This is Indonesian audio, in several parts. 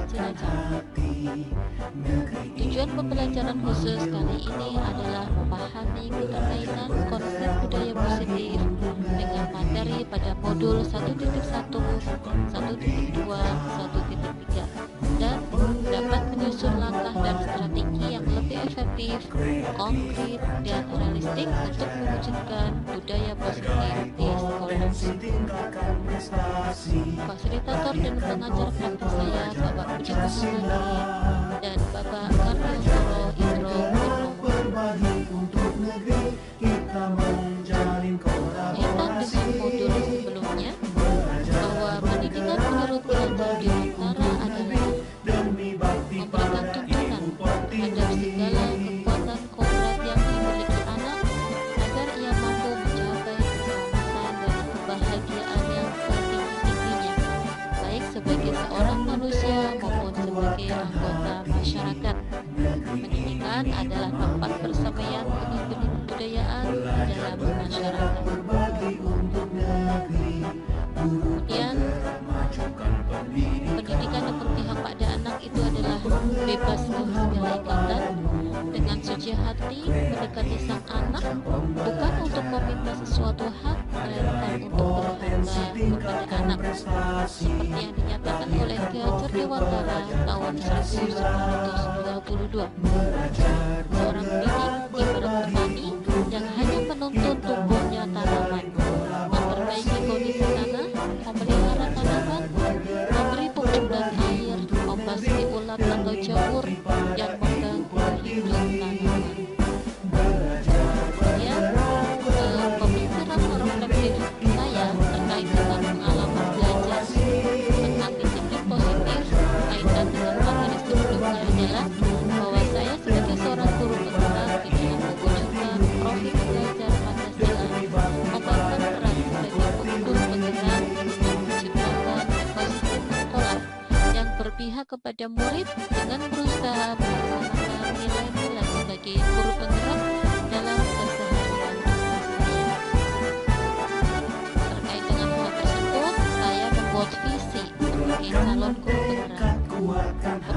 Cilacap. Tujuan pembelajaran khusus kali ini adalah memahami keterkaitan konsep budaya positif dengan materi pada modul 1.1, 1.2, 1.3 dan dapat menyusun langkah dan strategi yang lebih efektif, konkret, dan realistik untuk mewujudkan budaya positif di sekolah. Fasilitator dan pengajar praktik saya Bapak Budi Kusumadi dan Bapak Karyontoro Indro Kaitan dengan modul sebelumnya, bahwa pendidikan menurut Ki Dewantara adalah memberikan tuntunan terhadap segala kekuatan kodrat yang dimiliki anak agar ia mampu mencapai keselamatan dan kebahagiaan yang setinggi-tingginya, baik sebagai seorang manusia maupun sebagai anggota masyarakat. Pendidikan adalah tempat persampaian benih-benih kebudayaan di dalam masyarakat. Kemudian, pendidikan yang berpihak pada anak itu adalah bebas dari segala ikatan, dengan suci hati mendekati sang anak, bukan untuk meminta sesuatu hak, melainkan untuk berhamba kepada anak, seperti yang dinyatakan oleh Ki Hajar Dewantara tahun 1922. Seorang pendidik ibarat petani yang hanya menuntun tumbuhnya tanaman, memperbaiki kondisi tanah, memelihara tanaman, memberi pupuk dan air, membasmi ulat atau jamur yang mengganggu hidup tanaman. Kemudian, pemikiran reflektif saya terkait dengan pengalaman belajar tentang disiplin positif kaitan dengan materi sebelumnya adalah bahwa saya sebagai seorang guru penggerak di dalam mewujudkan profil belajar Pancasila memainkan peran sebagai guru penggerak untuk menciptakan ekosistem sekolah yang berpihak kepada murid dengan berusaha melaksanakan nilai-nilai sebagai guru penggerak dalam keseharian saya. Terkait dengan hal tersebut, saya membuat visi sebagai calon guru penggerak,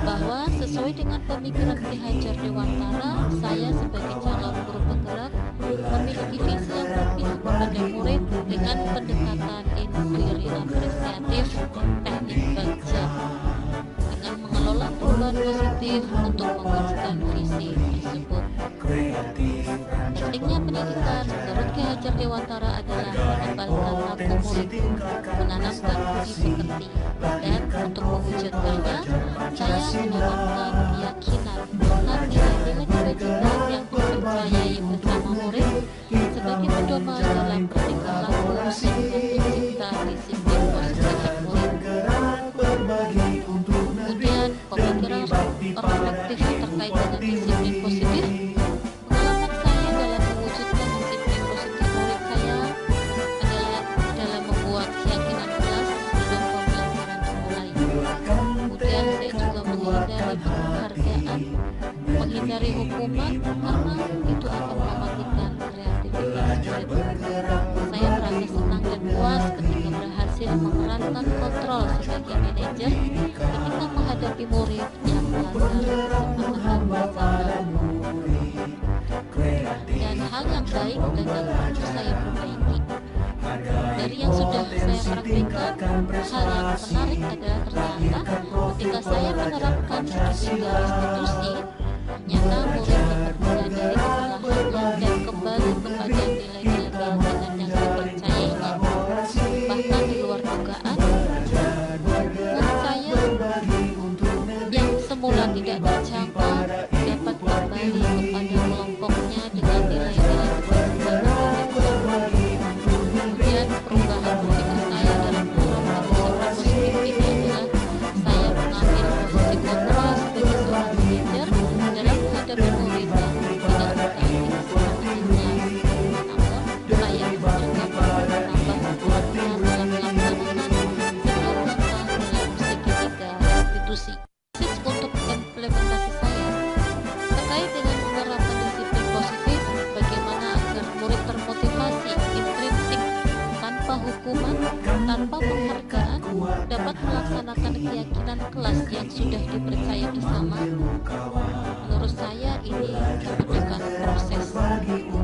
bahwa sesuai dengan pemikiran Ki Hajar Dewantara, saya sebagai calon guru penggerak memiliki visi yang berpihak kepada murid dengan pendekatan industri apresiatif teknik baca, dengan mengelola perubahan positif untuk mewujudkan visi tersebut. Pentingnya pendidikan menurut Ki Hajar Dewantara adalah menumbuhkan nafsu murid, menanamkan budi pekerti, dan untuk mewujudkannya, saya menanamkan keyakinan tentang nilai-nilai kebajikan yang dipercayai bersama murid sebagai pedoman dalam bertingkah laku dengan mencipta disiplin positif murid. Kemudian, pemikiran reflektif terkait dengan disiplin positif. Pengalaman saya dalam mewujudkan disiplin positif murid saya adalah dalam membuat keyakinan jelas sebelum pembelajaran dimulai. Kemudian saya juga menghindari penghargaan, menghindari hukuman karena itu akan mematikan kreativitas murid. Saya merasa senang dan puas ketika berhasil memerankan kontrol sebagai manajer ketika menghadapi murid yang melanggar kesepakatan bersama. Dan hal yang baik dan yang perlu saya perbaiki. Dari yang sudah saya praktikkan, hal yang menarik adalah ternyata ketika saya menerapkan di sebuah institusi, ternyata murid dapat menyadari kesalahannya dan kembali kepada nilai-nilai keyakinan yang dipercayainya. Bahkan di luar dugaan, murid saya yang semula tidak terjangkau dapat kembali kepada kelompoknya dengan nilai-nilai kebajikan. Kemudian perubahan berpikir saya dalam menerapkan disiplin positif ini adalah saya mengambil posisi kontrol sebagai seorang manajer dalam menghadapi murid yang tidak mentaati kesepakatannya. Namun, saya juga menambah kekuatan dalam melaksanakan setiap langkah dalam segitiga institusi. Untuk implementasi saya terkait dengan penerapan disiplin positif, bagaimana agar murid termotivasi intrinsik tanpa hukuman, tanpa penghargaan, dapat melaksanakan keyakinan kelas yang sudah dipercaya bersama? Menurut saya ini membutuhkan proses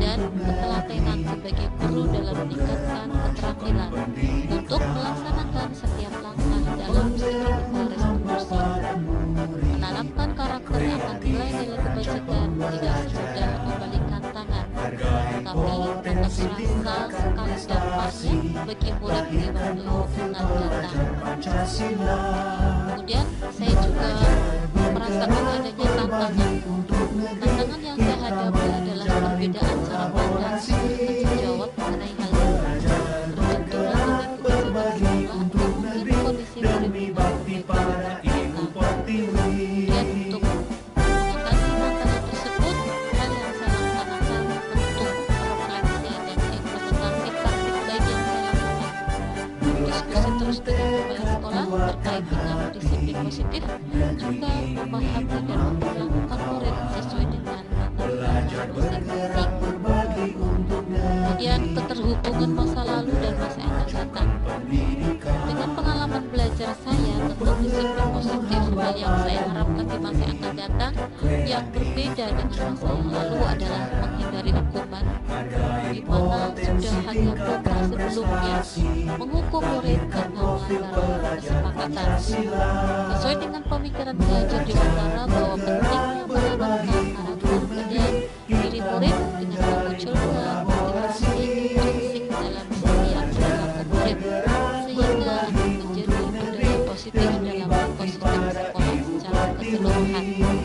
dan ketelatenan sebagai guru dalam meningkatkan keterampilan untuk melaksanakan setiap langkah dalam sekretaris konversi. Menanamkan karakter akan nilai-nilai kebajikan tidak semudah membalikkan tangan, tapi akan terasa sekali dampaknya bagi murid di waktu hubungan datang. Kemudian saya juga merasakan adanya tantangan. Tantangan yang saya hadapi adalah perbedaan cara pandang dan menjawab mengenai hal ini. Berbenturan dengan kebijakan sekolah atau mungkin kondisi murid di berbeda datang. Kemudian untuk mengatasi tantangan tersebut, hal yang saya laksanakan bentuk refleksi dan implementasi praktik baik yang saya lakukan. Diskusi terus dengan kepala sekolah terkait dengan disiplin positif, juga memahami dan memperlakukan murid sesuai dengan materi masing-masing. Kemudian keterhubungan masa lalu dan masa yang akan datang. Dengan pengalaman belajar saya tentang disiplin positif, hal yang saya harapkan di masa yang akan datang yang berbeda dengan masa yang lalu adalah menghindari hukuman, di mana sudah hanya pernah sebelumnya menghukum murid karena melanggar kesepakatan. Sesuai dengan pemikiran belajar di Utara bahwa pentingnya menanamkan karakter pada diri murid dengan memunculkan motivasi intrinsik dalam setiap perilaku murid, sehingga akan menjadi budaya positif dalam ekosistem sekolah secara keseluruhan.